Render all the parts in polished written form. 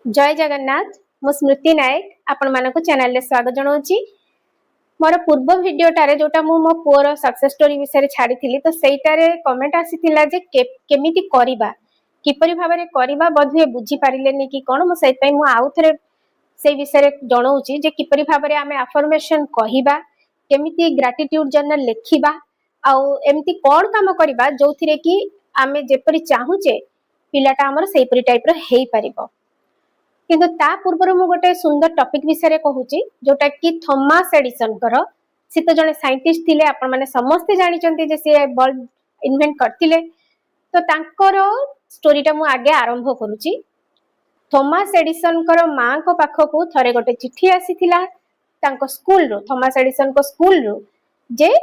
जय जगन्नाथ मु स्मृति नायक आपण मानक चैनल रे स्वागत जनाऊँगी। मोर पूर्व वीडियोटारे जोटा मु मो पुअर सक्सेस स्टोरी विषय छाड़ी तो सहीटारे कमेंट आसीथिला जे केमिति करिबा किपरि भाबरे करिबा बधुए बुझी पारिलेनी कि कोन मु सेइ पई मु आउ थरे से विषय जनाऊँगी जे किपरि भाबरे आमे अफर्मेशन कहिबा केमिति ग्रेटिट्यूड जर्नल लेखिबा आउ एमिति कोन काम करिबा जोथिरे कि आमे जेपरि चाहूचे पिलाटा हमर सेइपरि टाइप रो हेई परिबो। किंतु ता पूर्व मु गोटे सुंदर टॉपिक विषय कहूची जोटा कि थॉमस एडिसन कर सी तो जने साइंटिस्ट थिले आपण माने समस्त जानि चंती जे से बल्ब इन्वेंट करथिले। तो तांकर स्टोरीटा मु आगे आरंभ करूची। थॉमस एडिसन कर मां को पाखकू थरे गोटे चिट्ठी आसीथिला तांको स्कूल रो थॉमस एडिसन को स्कूल रो जे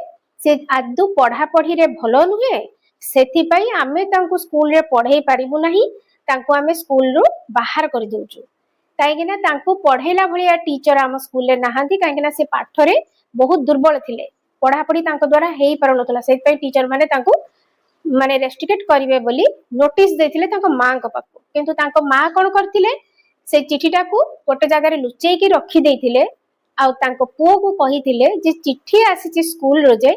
से आदु पढ़ा पढ़ी रे भलो नुहे सेथि पई आमे तांको स्कूल रे पढ़ाई पारिबु नाही तांको आमे स्कूल रो बाहर कर देउचु काहेकिना तांको पढ़ेला भलिया टीचर आम स्कूल रे नाहांती काहेकिना से पाठरे बहुत दुर्बल थिले पढ़ा पढ़ी तांको द्वारा हेई परनतला सेति पई टीचर माने तांको माने रेस्ट्रिक्ट करिवे बोली नोटिस देथिले तांको मां को पाखु। किंतु तांको मां कोन करथिले से चिठीटा को गोटे जगह रे लुचेई की रखी देथिले आ तांको पुओ को कहिथिले जे चिठी आसीची स्कूल रो जे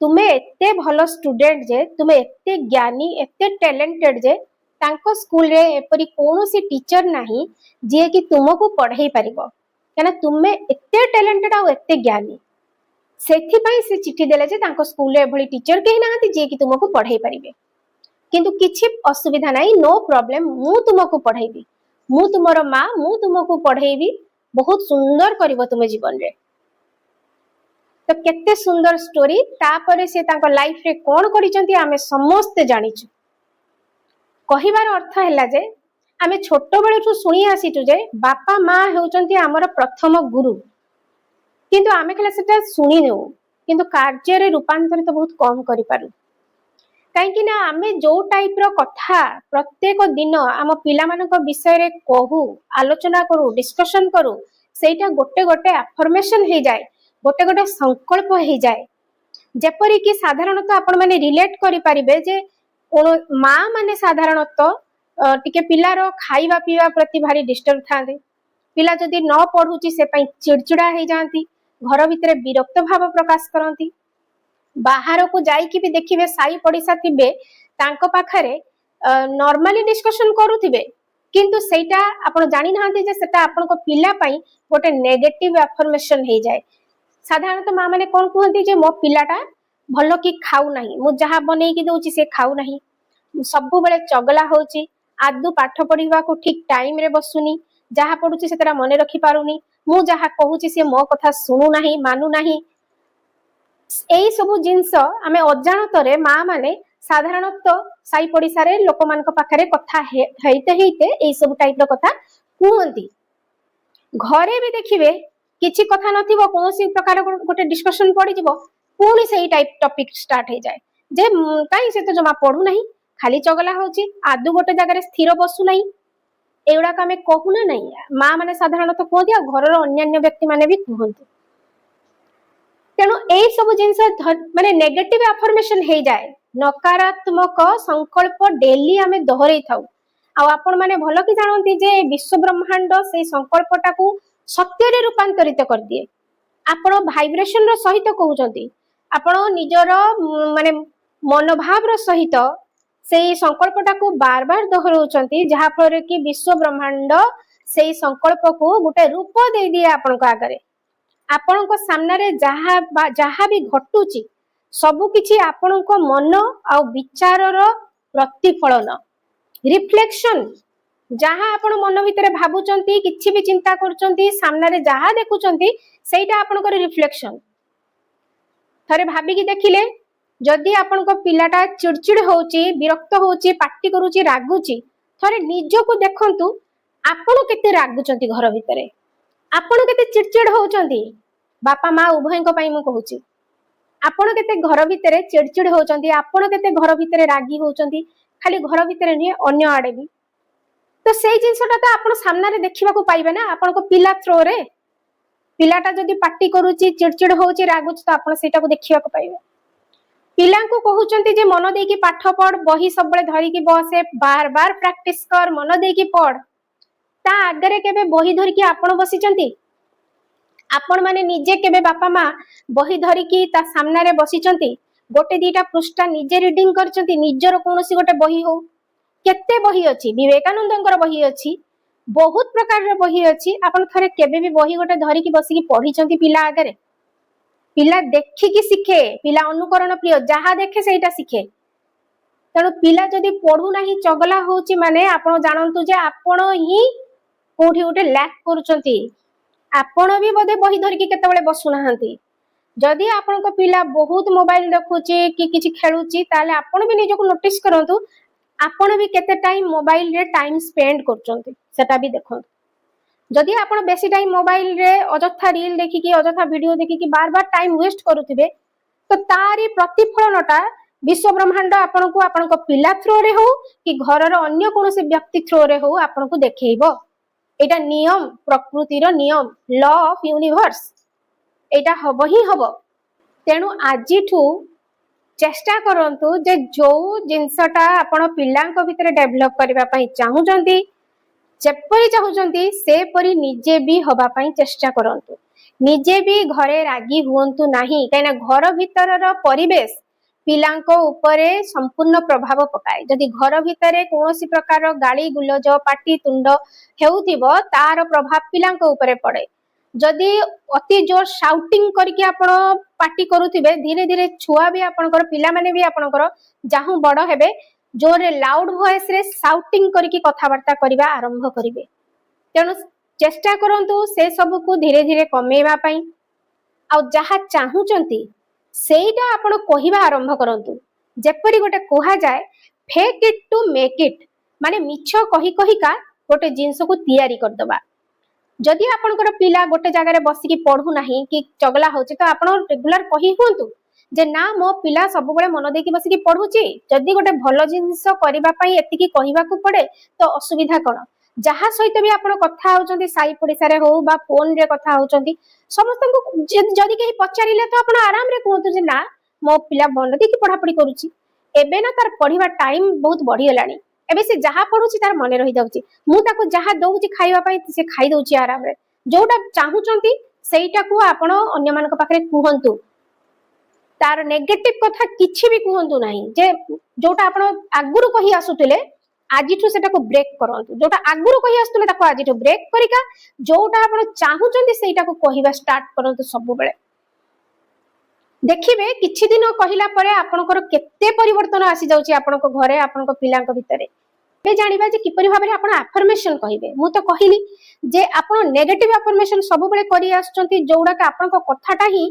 तुमे एते भलो स्टूडेंट जे तुमे एते ज्ञानी एते टैलेंटेड जे तांको स्कूल रे एपरी कोनोसी टीचर नाही जे कि तुमको पढ़ाई पारिबो कना तुमे एते टैलेंटेड आ एते ज्ञानी सेथि पई से चिठी देले जे तांको स्कूल रे एभली टीचर केही नाहांती जे कि तुमको पढ़ाई पारिबे। किंतु किछि असुविधा नाही नो प्रॉब्लम मु तुमको पढ़ाईबी मु तुमरो मां मु तुमको पढ़ाईबी बहुत सुंदर करिवो तुमे जीवन रे। तो केते सुंदर स्टोरी तापरे से तांको लाइफ रे कोन करिसंती आमे समस्त जानिछु। कहिबार अर्थ हैला जे आमे छोट बेलठू शुणी आसीचु जे बापा माँ हेउचंती हमर प्रथम गुरु किंतु आमे खाली सेटा शुणी नेउ किंतु कार्य रे रूपांतरित तो बहुत कम करि पारु काहेकि ना आमे जो टाइप रो कथा प्रत्येक दिन आम पिला मानक विषय रे कहू आलोचना करू डिस्कशन करू सेटा गोटे गोटे अफर्मेशन हे जाय गोटे गोटे संकल्प हे जाय जेपरि कि साधारणतः आपण माने रिलेट करि परिबे जे माँ माने साधारणतः टिके पिलार खाइबा पीवा प्रति भारी डिस्टर्ब थांती पिला जदि न पढ़ुची से पई चिड़चिड़ा हे जांती घर भितरे विरक्त भाव प्रकाश करंती बाहर को जाइकी भी देखिबे साई पड़िसा थिबे तांको पाखरे नॉर्मली डिस्कशन करूथिबे किंतु सेटा आपण जानि नाहांती जे सेटा आपण को पिला पई गोटे नेगेटिव अफर्मेशन हे जाय। साधारणतः माँ माने कोन कहंती जे मो पिलाटा भलो कि खाऊ नाही मु जहा बनेई कि दउची से खाऊ नाही सब बेले चगला होची आदु पाठ पढ़िबा को ठीक टाइम रे बसुनी जहा पढुची सेतरा मने रखि पारुनी मु जहा कहूची से मो कथा सुनु नाही मानु नाही एई सब जिंस आमे अजाणतरे माँ माने साधारणतः साई पड़िसा रे लोक मान पाखरे कथा हेइते हेइते एई सब टाइप रो कथा कुहंती। घरे भी देखिबे किछि कथा नथिबो कोनोसी प्रकार गोटे डिस्कशन पड़ी जिवो पुणी सेई टाइप टॉपिक स्टार्ट हे जाय जे काई से तो जमा पढु नाही खाली चगला होची आदु गोटे जगह रे स्थिर बसु नाही एउडा आमे कहूना नाही माँ माने साधारणतः कहती घर अन्य व्यक्ति माने भी कहते तेणु एई सब जिंस माने नेगेटिव अफर्मेशन हे जाए नकारात्मक संकल्प डेली आमे दोहरै थाउ आ आपण माने भलो कि जानंती जे विश्व ब्रह्मांड से संकल्पटा को सत्य रे रूपांतरित कर दिए आपण वाइब्रेशन रो सहित कहउचंती आपण निजर माने मनोभाव रो सहित से संकल्पटा को बार बार दोहराउचंती जहा फल कि विश्व ब्रह्मांड से संकल्प को गोटे रूप दे दिए आपण को आगरे आपण को सामने रे जहा भी घटुची सबु किछि आपण को मन आ विचार रो प्रतिफलन रिफ्लेक्शन जहा आपण मन भितरे भाबुचंती किछि भी चिंता करचंती सामने रे जहा देखुचंती सेटा आपण को रिफ्लेक्शन थरे भाबी कि देखिले जदि आपण को पिलाटा चिड़चिड़ होची विरक्त होची पाटी करूची रागुची थरे निजो को देखंतु आपण केते रागुचंती घर भितरे आपण केते चिड़चिड़ होचंती बापा माँ उभय को पई मु कहूची आपण केते घर भितरे चिड़चिड़ होचंती आपण केते घर भितरे रागी होचंती खाली घर भितरे नहीं अन्य आड़े भी तो सेई जिंसटा तो आपण सामने रे देखिबा को पाइबे ना आपण को पिला थ्रो रे पिलाटा जदि पाटी करूची चिड़चिड़ होची रागुची तो आपण सेटा को देखिबा को पाइबे पिला को कहउचंती जे मन देकी पाठ पढ़ बही सब बळे धरी की बसे बार बार प्रैक्टिस कर मन देकी पढ़ ता आगरे केबे बही धरिकी आपण बसिचंती? आपण माने निजे केबे बापा माँ बही धरिकी ता सामने रे बसिचंती? गोटे दीटा पृष्ठा निजे रीडिंग करचंती? निजर कोनोसी गोटे बही हो, केते बही अछि, विवेकानंदंकर बही अछि, बहुत प्रकार बही अछि। आपण थरे केबे भी बही गोटे धरिकी बसिकी पढिचंती पिला आगरे? पिला देखिकी शिखे, पिला अनुकरण प्रिय, जहा देखे सेटा शिखे। तेणु पिला जदि पढ़ू नाही चगला होची माने आपण जानंतु जे आपण ही कोठी गोटे लैक करूचंती। आपण भी बोधे बही धरिकी केतेबेले बसु नाहंती। जदि आपनको पिला बहुत मोबाइल देखुची कि किछि खेलुची ताले आपण भी निजको नोटिस करंतु आपण भी केते टाइम मोबाइल रे टाइम स्पेंड करचंती सेटा भी देखंतु। जदि आपण बेसी टाइम मोबाइल रे अजथा रील देखिकी अजथा वीडियो देखिकी बार बार टाइम वेस्ट करूथिबे तो तारी प्रतिफलनटा विश्व ब्रह्मांड आपनको आपनको पिला थ्रो रे हो कि घरर अन्य कोनोसी व्यक्ति थ्रो रे हो आपनको देखैबो। एटा नियम, प्रकृतिर नियम, लॉ ऑफ यूनिवर्स, एटा हबो ही हबो। तेणु आजिठू चेष्टा करंतु जे जो जिंसटा आपण पिलांक भितरे डेवलप करबा पई चाहुचंती जेपरि चाहुचंती सेपरि निजे भी हबा पई चेष्टा करंतु। निजे भी घरे रागी हुअंतु नाही, काइना घर भितरर परिवेश पिलांको उपरे संपूर्ण प्रभाव पकाए। जदि घर भितरे कोनोसी प्रकार गाली गुलज पाटी तुंड हेउथिबो तार प्रभाव पिलांको उपरे पड़े। जदि अति जोर शाउटिंग करके आपण पार्टी करूथिबे धीरे धीरे छुआ भी आपनकर पिला माने भी आपनकर जाहु बड़ हेबे जोरे लाउड वॉइस रे शाउटिंग करके कथावार्ता करबा आरंभ करिवे। तेणु चेष्टा करंतु से सब को धीरे धीरे कमेवा पई। आ जहा चाहुचंती सेटा आपण कहिबा आरंभ करंतु। जेपरि गोटे कोहा जाय fake it to make it, माने मिछ कहि कहिका गोटे जिंस को तैयारी कर दबा। जदि आपनकर पिला गोटे जगह रे बसिकी पढु नाही कि चगला होची तो आपण रेगुलर कहि हुंतु जे ना मो पिला सब बळे मन देकी बसिकी पढुची। जदि गोटे भलो जिंस करिबा पई एतिकी कहिबा को पड़े तो असुविधा कोन? जहा सहित भी आपण कथा होचंती साई पडिसा रे हो बा फोन रे कथा होचंती समस्त को जदि केही पचारिले तो आपण आराम रे कहतु जे ना मो पिला मन देकी पढापडी करूची। एबे ना तार पढिबा टाइम बहुत बढ़ी गेलानी। एबे से जहा पढुची तार मने रहि जाउची। मु ताको जहा दउची खाइबा पई से खाइ दउची आराम रे। जोटा चाहुचंती सेइटा को आपण अन्य मानक पाखरे कुहंतु। तार नेगेटिव कथा किछि भी कुहंतु नाही। जे जोटा आपण आगुरु कहि आसुतिले आजिठु सेटा को ब्रेक करंतु। जोटा आगुरु कहि आसुतिले ताको आजिठु ब्रेक करिका जोटा आपण चाहुचंती सेइटा को कहिबा स्टार्ट करंतु सब बेले। देखिबे किछि दिन कहिला परे आपनकर केते परिवर्तन आसी जाउची आपनको घरे आपनक पिलांक भितरे। बे जानिबा जे किपरि भाबरे आपण अफर्मेशन कहिबे। मु तो कहिली जे आपण नेगेटिव अफर्मेशन सब बेले करि आछंती जोडा का आपनको कथाटा ही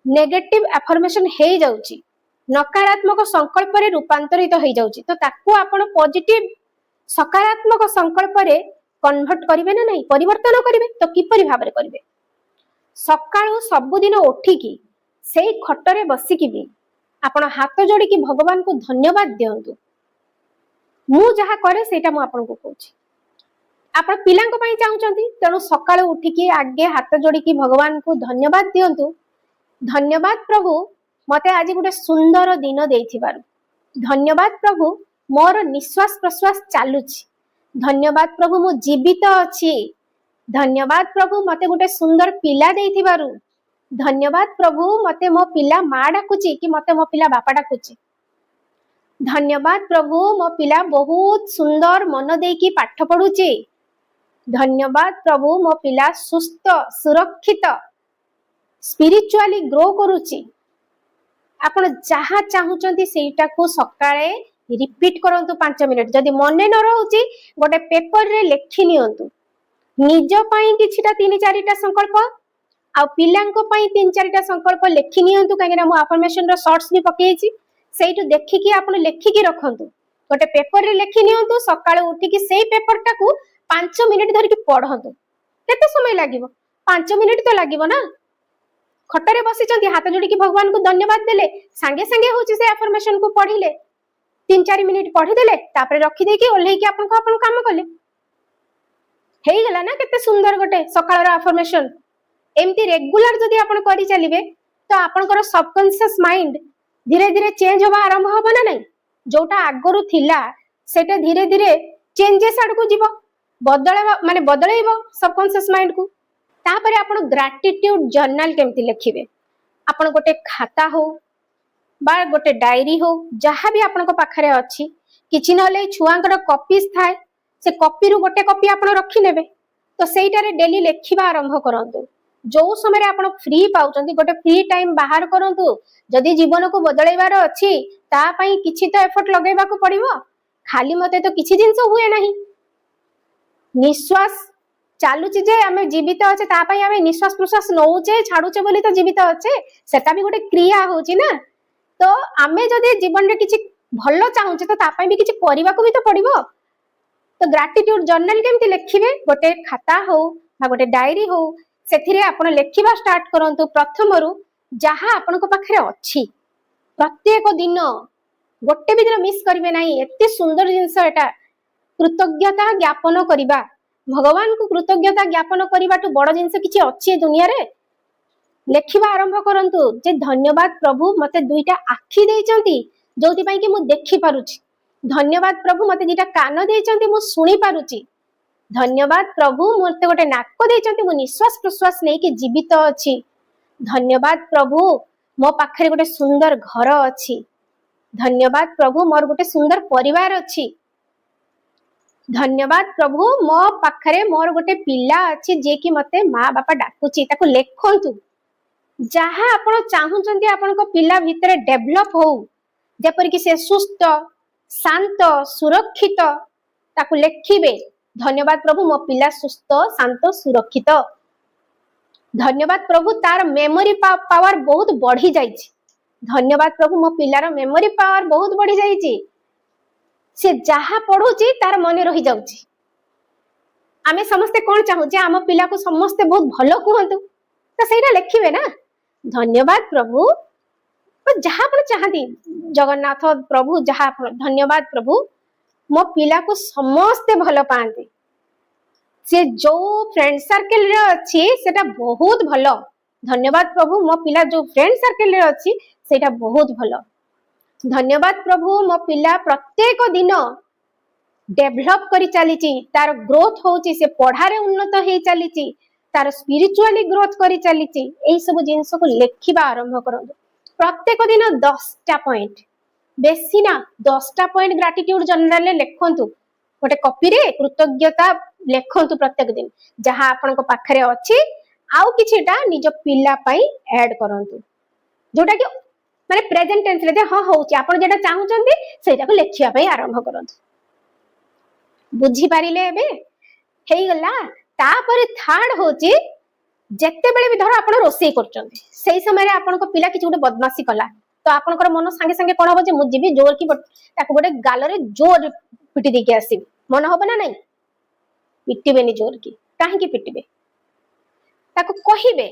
नेगेटिव अफर्मेशन हे जाउची, नकारात्मक संकल्प रे रूपांतरित हो जाउची। तो ताको आपण पॉजिटिव सकारात्मक संकल्प रे कन्वर्ट करिवे ना नहीं, परिवर्तन करिवे। तो किपरि भाबरे करिवे? सकाळु सब दिन उठिकी सेई खटरे बसिकी भी आपण हाथ जोड़ी की भगवान को धन्यवाद दियंतु। मु जहा करे सेटा मु आपन को कहूची। आपण पिलांक पई चाहुचंती तेणु सकाळु उठिकी आगे हाथ जोड़ी की भगवान को धन्यवाद दियंतु। धन्यवाद प्रभु मते आज गोटे सुंदर दिन देइथिबारु। धन्यवाद प्रभु मोर निश्वास प्रश्वास चालुची। धन्यवाद प्रभु मु जीवित अछि। धन्यवाद प्रभु मते गोटे सुंदर पिला देइथिबारु। धन्यवाद प्रभु मते मो पिला माँ डाकुची कि मते मो पिला बापा डाकुची। धन्यवाद प्रभु मो पिला बहुत सुंदर मन देकी पाठ पढुची। धन्यवाद प्रभु मो पिला सुस्थ सुरक्षित स्पिरिचुअली ग्रो करूची। आपण जहा चाहुचंती सेटा को सकाळे रिपीट करंतु 5 मिनिट। जदि मने न रहउची गोटे पेपर रे लेखि नियंतु। निज पई किछिटा 3-4टा संकल्प आ पिलांको पई 3-4टा संकल्प लेखि नियंतु। काहेना मु अफर्मेशन रो शॉर्ट्स भी पकेइची, सेइटु देखिकी आपण लेखिकी रखंतु। गोटे पेपर रे लेखि नियंतु। सकाळे उठिकी सेई पेपरटा को 5 मिनिट धरि की पढंतु। केते समय लागिवो? 5 मिनिट तो लागिवो ना। खटरे बसिचंती हाथ जोड़ी की भगवान को धन्यवाद देले सांगे सांगे होची से अफर्मेशन को पढिले 3-4 मिनिट पढि देले तापरे रखि देकी ओल्हे की आपन काम कले हेई गेला ना। केते सुंदर गोटे सकाळर अफर्मेशन। एमती रेगुलर जदि आपण करि चलिबे तो आपनकर सबकॉन्शियस माइंड धीरे धीरे चेंज होबा आरंभ होबो ना नहीं। जोटा आगरु थिला सेटा धीरे धीरे चेंजेस आड़ को जीवो। बदलवा माने बदलैबो सबकॉन्शियस माइंड को। तापर आपण ग्रेटिट्यूड जर्नल केमती लिखिबे, आपण गोटे खाता हो बा गोटे डायरी हो जहाँ भी आपण पाखरे अच्छी किछि नले छुआंकर कॉपीज थाए से कॉपी रु गोटे कॉपी आपण रखी नेबे तो सेइटारे डेली लेखिबा आरंभ करंतु। जो समय आपण फ्री पाउचंती गोटे फ्री टाइम बाहर करंतु। जदि जीवन को बदलैबार अछि ता पई किछि तो एफर्ट लगेबा को पड़िबो, खाली मते तो किछि जिंस हुए नाही। निश्वास चालुची जे आमे जीवित अच्छे ता पई आमे निश्वास प्रश्वास नौचे छाडुचे बोली तो जीवित अच्छे, सेटा भी गोटे क्रिया होची ना। तो आमे जदि जीवन रे किछि भलो चाहूचे तो ता पई भी किछि करिबा को भी तो पड़िबो। तो ग्रेटिट्यूड जर्नल केमती लिखिबे, गोटे खाता हो बा गोटे डायरी हो सेथिरे आपण लेखिबा स्टार्ट करंतु। प्रथमरु जहाँ आपण को पाखरे अछि प्रत्येक दिन गोटे भी दिन मिस करिवे नाही। एते सुंदर जिंस एटा कृतज्ञता ज्ञापन करिबा, भगवान को कृतज्ञता ज्ञापन करिबाटू बड़ जिंस किछि अछि दुनिया रे। लेखिबा आरंभ करंतु जे धन्यवाद प्रभु मते दुईटा आखि देइचंती जोथि पई कि मु देखि पारुछि, धन्यवाद प्रभु मते दुईटा कान देइचंती मु सुनि पारुछि, धन्यवाद प्रभु मते गोटे नाक देइचंती मु निश्वास प्रश्वास नै कि जीवित अछि, धन्यवाद प्रभु मो पाखरे गोटे सुंदर घर अछि, धन्यवाद प्रभु मोर गोटे सुंदर परिवार अछि, धन्यवाद प्रभु मो पाखरे मोर गोटे पिला अछि जे कि मते माँ बापा डाकुछि। ताको लेखंतु जहाँ आपण चाहूचंती आपण को पिला भितरे डेवलप हो जेपर कि से सुस्थ शांत सुरक्षित ताको लेखिबे। धन्यवाद प्रभु मो पिला सुस्थ शांत सुरक्षित, धन्यवाद प्रभु तार मेमोरी पावर बहुत बढ़ी जाइछि, धन्यवाद प्रभु मो पिलार मेमोरी पावर बहुत बढ़ी जाइछि, से जहाँ पढुछि तार मने रही जाउछि। आमे समस्ते कोन चाहू जे आम पिला को समस्ते बहुत भलो कहंतु तो सेटा लेखिबे ना। धन्यवाद प्रभु जहाँ आपण चाहती जगन्नाथ प्रभु जहाँ आपण धन्यवाद प्रभु मो पिला को समस्ते भलो पांती, से जो फ्रेंड सर्कल रे अछि सेटा बहुत भलो, धन्यवाद प्रभु मो पिला जो फ्रेंड सर्कल रे अछि सेटा बहुत भलो, धन्यवाद प्रभु मो पिला प्रत्येक दिन डेवलप करी चलीची, तार ग्रोथ होची, से पढ़ारे उन्नत हे चलीची, तार स्पिरिचुअली ग्रोथ करी चलीची। एई सब जिंस को लेखिबा आरंभ करंतु। प्रत्येक दिन 10टा पॉइंट बेसी ना 10टा पॉइंट ग्रेटिट्यूड जर्नल रे लेखंतु। गोटे कॉपी रे कृतज्ञता लेखंतु प्रत्येक दिन जहाँ आपण को पाखरे अछि आउ किछिटा निज पिला पई ऐड करंतु, जोटा कि माने प्रेजेंट टेंस रे हां होउची आपण जेटा चाहूचंती सेटा को लेखिया पई आरंभ करंतु। बुझी पारिले एबे हेई गला। तापर थर्ड होची जेते बेले भी धर आपण रोसई करचंती सेई समय रे आपण को पिला किछ गोटे बदमाशी कला तो आपनकर मन संगे संगे कोन होबो जे मु जीबी जोर की ताको गोटे गाल रे जोर पिटी देके आसीबी, मन होबो ना नहीं? पिटिबेनी जोर की, काहे की पिटिबे? ताको कहिबे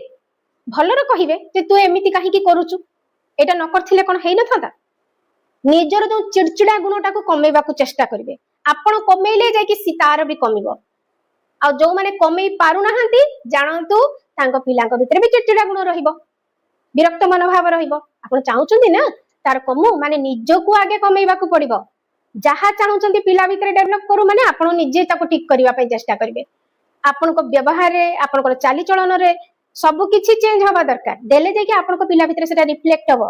भलरे कहिबे जे तू एमिति काहे की करूचु, एटा न करथिले कोन हेइ न थाता। निजर जो चिड़चिड़ा गुणटा को कमेबा को चेष्टा करिवे, आपण कमेइले जाय कि सितार भी कमिबो। आ जो माने कमेई पारु नाहंती जानंतु तांको पिलांको भितरे भी चिड़चिड़ा गुण रहिबो, विरक्त मनोभाव रहिबो। आपण चाहूचंती ना तार कमु माने निजको आगे कमेइबा को पड़िबो। जहाँ चाहूचंती पिला भितरे डेवलप करू माने आपण निजे ताको ठीक करिवा पई चेष्टा करिवे। आपण को व्यवहार रे आपण को चाली चलन रे सब किछि चेंज हवा दरकार, देले जे कि आपण को पिला भितरे सेटा रिफ्लेक्ट हबो।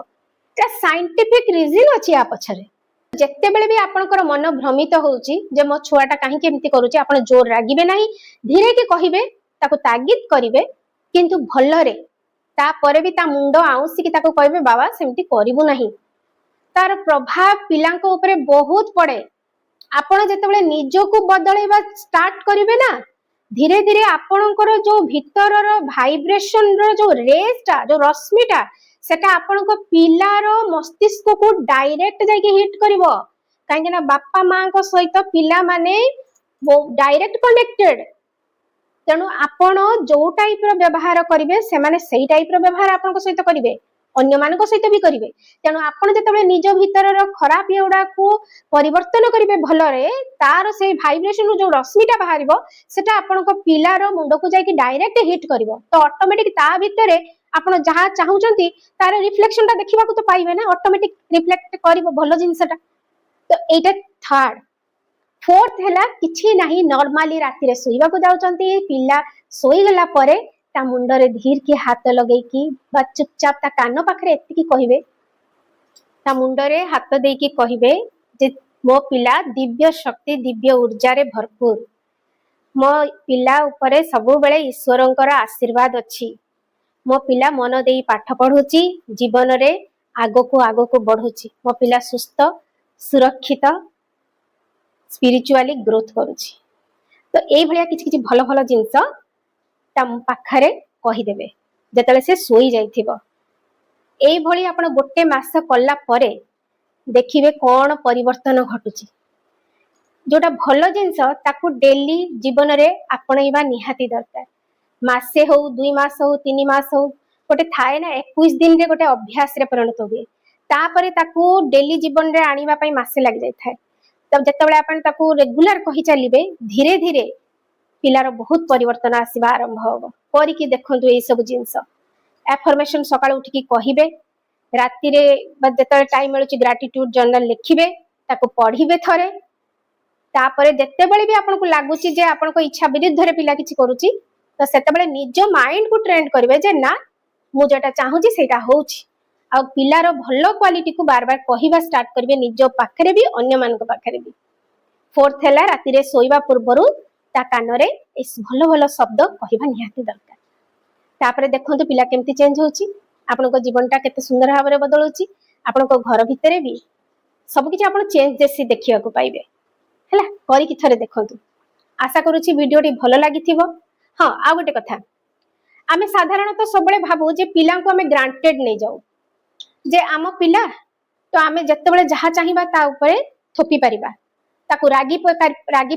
एटा साइंटिफिक रीजन अछि आ पछरे। जेते बेले भी आपनकर मन भ्रमित होउची जे मो छुआटा काहे के एमती करूची आपण जोर रागिबे नाही, धीरे के कहिबे ताको तागिद करिवे किंतु भलरे। ता परे भी ता मुंडो आउसी कि ताको कहबे बाबा सेमती करिवु नाही। तार प्रभाव पिलांको ऊपर बहुत पड़े। आपण जेतेबेले निजको बदलैबा स्टार्ट करिवे ना धीरे धीरे आपणकर जो भीतरर भाइब्रेशन रो जो रेसटा जो रश्मिटा सेटा आपणको पिलार मस्तिष्क को डायरेक्ट जाके हिट करिवो। काहे ना बापा मां को सहित पिला माने डायरेक्ट कनेक्टेड। तेणु आपण जो टाइप रो व्यवहार करिवे से माने सेही टाइप रो व्यवहार आपनको सहित करिवे, अन्य मानको सहित भी करिवे। तेणु आपण जेतेबेले निज भीतरर खराब एउडा को परिवर्तन करिवे भलरे तार से भाइब्रेशन जो रश्मिटा बाहरिबो सेटा आपनको पिलार मुंड को जाके डायरेक्ट हिट करिवो। तो ऑटोमेटिक ता भितरे आपण जहाँ चाहूचंती तार रिफ्लेक्शन ता देखिबा को तो पाइबे ना, ऑटोमेटिक रिफ्लेक्ट करिवो भलो जिंसटा। तो एटा थर्ड। फोर्थ है किछि नाही नॉर्मली राति रे सोइबा को जाउचंती पिला सोई गला परे ता मुंडरे धीर के हाथ लगई की बा चुपचाप ता कान पाखरे एतिकी कहिबे ता मुंडरे हाथ देई की कहिबे जे मो पिला दिव्य शक्ति दिव्य ऊर्जा रे भरपूर मो पिला उपरे सब बेले ईश्वरंकर आशीर्वाद अछि मो पिला मन देई पाठ पढुची जीवन रे आगो को बढ़ुची मो पिला सुस्थ सुरक्षित स्पिरिचुअली ग्रोथ करुची तो एई भलिया किछि किछि भलो भलो जिंस ता पाखरे कहि देबे जेतले से सोई जाइथिबो एई भली आपण गोटे मास कल्ला परे देखिबे कोन परिवर्तन घटुची जोटा भलो जिंस ताकू डेली जीवन रे आपणैबा निहाती दरकार मासे हो 2 मास हो 3 मास हो गोटे थाए ना 21 दिन रे गोटे अभ्यास रे परिणत हुए तापरे ताकू डेली जीवन रे आनिबा पई मासे लाग जाय थाए तब जतबेले आपण ताकू रेगुलर कहि चलिबे धीरे धीरे पिलार बहुत परिवर्तन आसीबा आरंभ होबो करिकि देखंतु एई सब जिंस एफर्मेशन सकाळ उठिकी कहिबे राति रे जतबेले टाइम मिलुची ग्रेटिट्यूड जर्नल लिखिबे ताकू पढिबे थरे तापरे जतेबेले भी आपनको लागुची जे आपनको इच्छा विरुद्ध रे पिला किछि करूची तो सेतेबेले निज माइंड को ट्रेन करिवे जे ना मु जेटा चाहूची सेटा होउची आ पिलार भलो क्वालिटी को बार बार कहिबा स्टार्ट करिवे निज पाखरे भी अन्य मानक पाखरे भी फोर्थ हैला राति रे सोइबा पूर्वरु ता कान रे इस भलो भलो शब्द कहिबा निहाती दरकार तापरे देखंतु पिला केमती चेंज होउची आपनको जीवनटा केते सुंदर भाबरे बदलुची आपनको घर भितरे भी सब किछि आपण चेंज देसी देखिया को पाइबे हैला करी कि थरे देखंतु आशा करूची वीडियोटी भलो लागिथिबो हां आ गोटे कथा आमे साधारणतः सबले भाबू जे पिला को आमे ग्रांटेड नै जाऊ जे आम पिला तो आमे जत्तेबेले जहा चाहिबा ता ऊपर थोपी परिबा ताकू रागी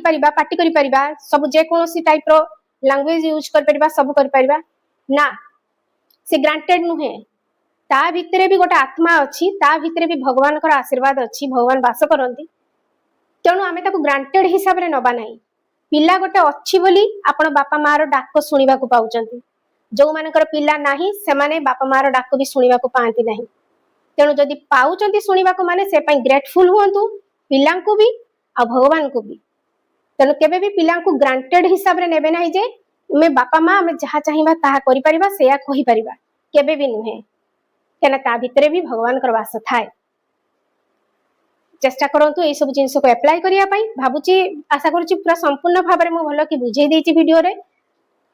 परिबा पार्टी करि परिबा सब जे कोनोसी टाइप रो लैंग्वेज यूज कर परिबा सब कर परिबा ना से ग्रांटेड नुहे ता भितरे भी गोटे आत्मा अछि ता भितरे भी भगवान कर आशीर्वाद अछि भगवान वास करंती तेणु आमे ताकू ग्रांटेड हिसाब रे नबा नाही पिला गोटे अच्छी बोली आपण बापा मार डाक सुनिबा को पाउचंती जो मानकर पिला नाही से माने बापा मार डाक भी सुनिबा को पांती नाही तेणु जदि पाउचंती सुनिबा को माने से पई ग्रेटफुल हुंतु पिला को भी आ भगवान को भी तेणु केबे भी पिला को ग्रांटेड हिसाब रे नेबे नाही जे मे बापा मा आमे जहा चाहिबा ताहा करि परिबा सेया कहि परिबा केबे भी नुहे केना ता भितरे भी भगवान कर वास थाए चेष्टा करंतु ए सब जिंस को अप्लाई करिया पई भाबुची आशा करूची पूरा संपूर्ण भाव रे मो भलो कि बुझेई देची वीडियो रे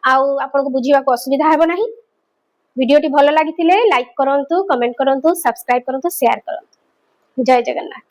आउ आपन को बुझिबा को असुविधा हेबो नाही वीडियोटी भलो लागिथिले लाइक करंतु कमेंट करंतु सब्सक्राइब करंतु शेयर करंतु जय जगन्नाथ।